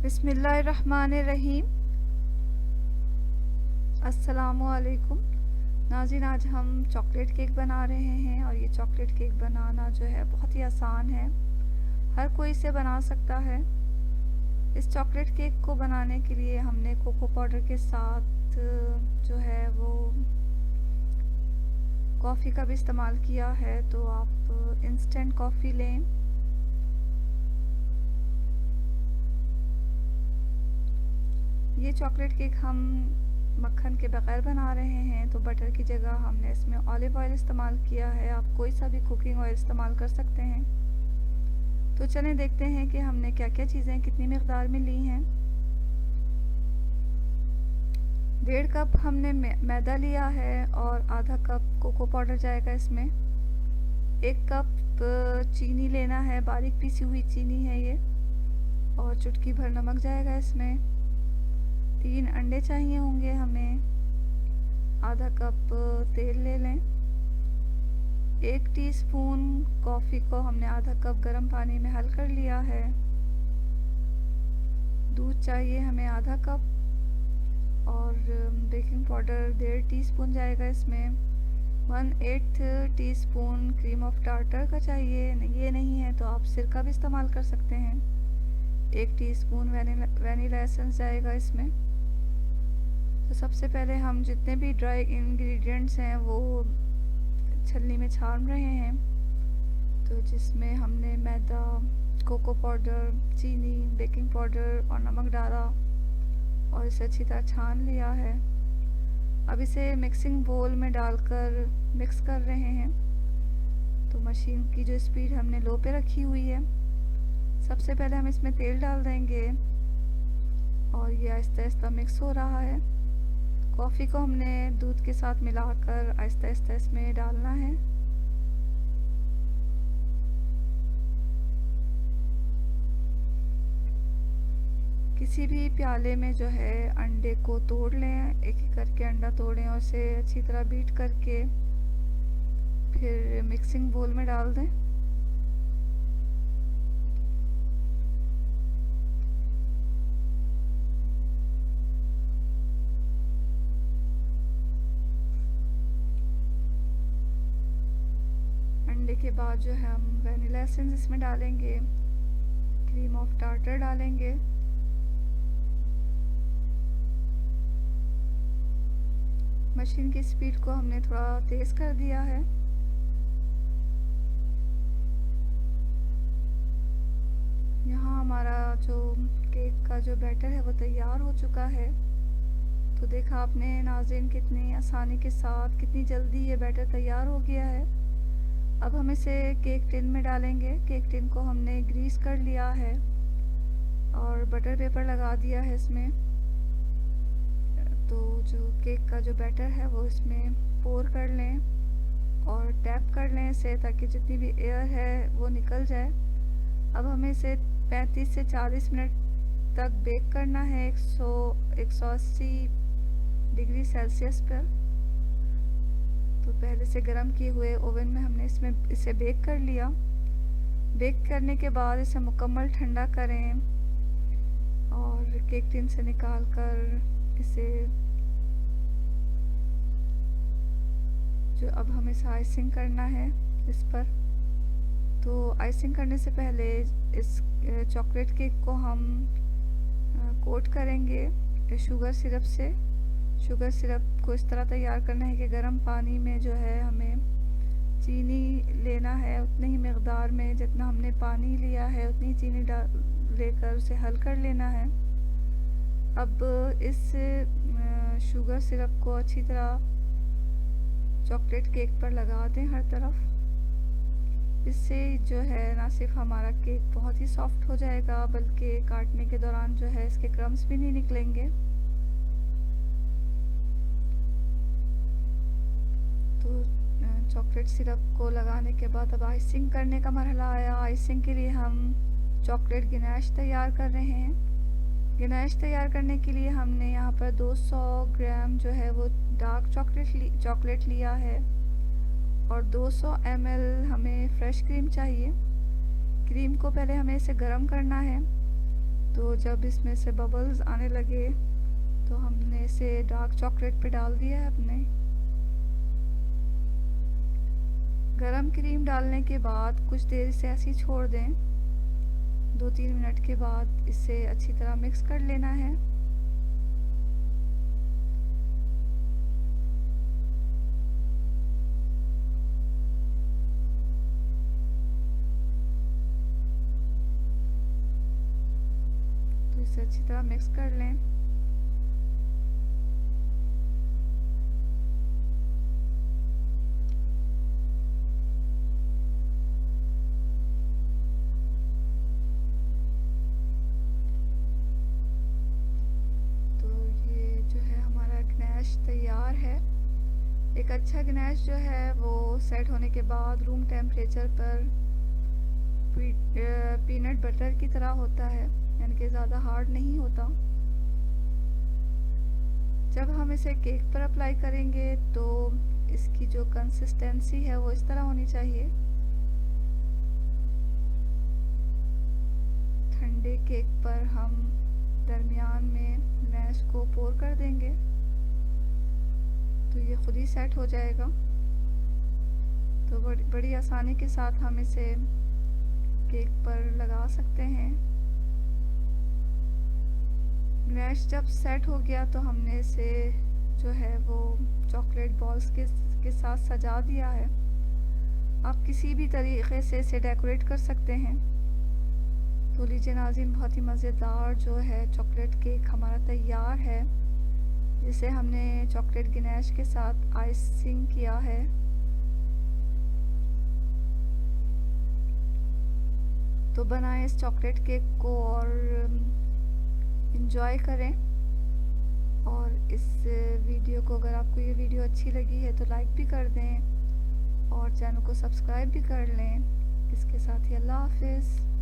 बिस्मिल्लाहिर्रहमानिर्रहीम। अस्सलामुअलैकुम नाज़रीन, आज हम चॉकलेट केक बना रहे हैं और ये चॉकलेट केक बनाना जो है बहुत ही आसान है, हर कोई इसे बना सकता है। इस चॉकलेट केक को बनाने के लिए हमने कोको पाउडर के साथ जो है वो कॉफ़ी का भी इस्तेमाल किया है, तो आप इंस्टेंट कॉफ़ी लें। ये चॉकलेट केक हम मक्खन के बगैर बना रहे हैं, तो बटर की जगह हमने इसमें ऑलिव ऑयल इस्तेमाल किया है। आप कोई सा भी कुकिंग ऑयल इस्तेमाल कर सकते हैं। तो चलें देखते हैं कि हमने क्या क्या चीज़ें कितनी मिक़दार में ली हैं। 1.5 कप हमने मैदा लिया है और आधा कप कोको पाउडर जाएगा इसमें। 1 कप चीनी लेना है, बारीक पीसी हुई चीनी है ये, और चुटकी भर नमक जाएगा इसमें। 3 अंडे चाहिए होंगे हमें। आधा कप तेल ले लें। 1 टीस्पून कॉफ़ी को हमने आधा कप गर्म पानी में हल कर लिया है। दूध चाहिए हमें आधा कप, और बेकिंग पाउडर 1.5 टीस्पून जाएगा इसमें। 1/8 टीस्पून क्रीम ऑफ टार्टर का चाहिए, ये नहीं है तो आप सिरका भी इस्तेमाल कर सकते हैं। 1 टीस्पून वनीला एसेंस जाएगा इसमें। तो सबसे पहले हम जितने भी ड्राई इंग्रेडिएंट्स हैं वो छलनी में छान रहे हैं। तो जिसमें हमने मैदा, कोको पाउडर, चीनी, बेकिंग पाउडर और नमक डाला और इसे अच्छी तरह छान लिया है। अब इसे मिक्सिंग बोल में डालकर मिक्स कर रहे हैं। तो मशीन की जो स्पीड हमने लो पे रखी हुई है। सबसे पहले हम इसमें तेल डाल देंगे और ये आहिस्ता आहिस्ता मिक्स हो रहा है। कॉफ़ी को हमने दूध के साथ मिलाकर आहिस्ता आहिस्ता इसमें डालना है। किसी भी प्याले में जो है अंडे को तोड़ लें, एक एक करके अंडा तोड़ें और इसे अच्छी तरह बीट करके फिर मिक्सिंग बोल में डाल दें। अंडे के बाद जो है हम वनीला एसेंस इसमें डालेंगे, क्रीम ऑफ टार्टर डालेंगे, मशीन की स्पीड को हमने थोड़ा तेज़ कर दिया है। यहाँ हमारा जो केक का जो बैटर है वो तैयार हो चुका है। तो देखा आपने नाज़रीन, कितनी आसानी के साथ कितनी जल्दी ये बैटर तैयार हो गया है। अब हम इसे केक टिन में डालेंगे। केक टिन को हमने ग्रीस कर लिया है और बटर पेपर लगा दिया है इसमें। तो जो केक का जो बैटर है वो इसमें पोर कर लें और टैप कर लें इसे, ताकि जितनी भी एयर है वो निकल जाए। अब हमें इसे 35 से 40 मिनट तक बेक करना है 180 डिग्री सेल्सियस पर। तो पहले से गर्म किए हुए ओवन में हमने इसे बेक कर लिया। बेक करने के बाद इसे मुकम्मल ठंडा करें और केक टिन से निकाल कर इसे जो अब हमें इसे आइसिंग करना है इस पर। तो आइसिंग करने से पहले इस चॉकलेट केक को हम कोट करेंगे शुगर सिरप से। शुगर सिरप को इस तरह तैयार करना है कि गर्म पानी में जो है हमें चीनी लेना है, उतनी ही मिक़दार में जितना हमने पानी लिया है उतनी चीनी लेकर उसे हल कर लेना है। अब इस शुगर सिरप को अच्छी तरह चॉकलेट केक पर लगा दें हर तरफ। इससे जो है ना सिर्फ हमारा केक बहुत ही सॉफ्ट हो जाएगा, बल्कि काटने के दौरान जो है इसके क्रम्स भी नहीं निकलेंगे। तो चॉकलेट सिरप को लगाने के बाद अब आइसिंग करने का मरहला आया। आइसिंग के लिए हम चॉकलेट गिनाश तैयार कर रहे हैं। गिनाश तैयार करने के लिए हमने यहाँ पर 200 ग्राम जो है वो डार्क चॉकलेट लिया है और 200 ml हमें फ्रेश क्रीम चाहिए। क्रीम को पहले हमें इसे गर्म करना है। तो जब इसमें से बबल्स आने लगे तो हमने इसे डार्क चॉकलेट पे डाल दिया है अपने। गरम क्रीम डालने के बाद कुछ देर इसे ऐसे ही छोड़ दें। 2-3 मिनट के बाद इसे अच्छी तरह मिक्स कर लेना है। तो इसे अच्छी तरह मिक्स कर लें। तैयार है। एक अच्छा गनैश जो है वो सेट होने के बाद रूम टेम्परेचर पर पीनट बटर की तरह होता है, यानी कि ज़्यादा हार्ड नहीं होता। जब हम इसे केक पर अप्लाई करेंगे तो इसकी जो कंसिस्टेंसी है वो इस तरह होनी चाहिए। ठंडे केक पर हम दरमियान में गनैश को पोर कर देंगे तो ये खुद ही सेट हो जाएगा। तो बड़ी आसानी के साथ हम इसे केक पर लगा सकते हैं। गनैश जब सेट हो गया तो हमने इसे जो है वो चॉकलेट बॉल्स के साथ सजा दिया है। आप किसी भी तरीके से इसे डेकोरेट कर सकते हैं। तो लीजिए नाज़रीन, बहुत ही मज़ेदार जो है चॉकलेट केक हमारा तैयार है, जिसे हमने चॉकलेट गनैश के साथ आइसिंग किया है। तो बनाएं इस चॉकलेट केक को और इन्जॉय करें। और इस वीडियो को, अगर आपको ये वीडियो अच्छी लगी है तो लाइक भी कर दें और चैनल को सब्सक्राइब भी कर लें। इसके साथ ही अल्लाह हाफिज़।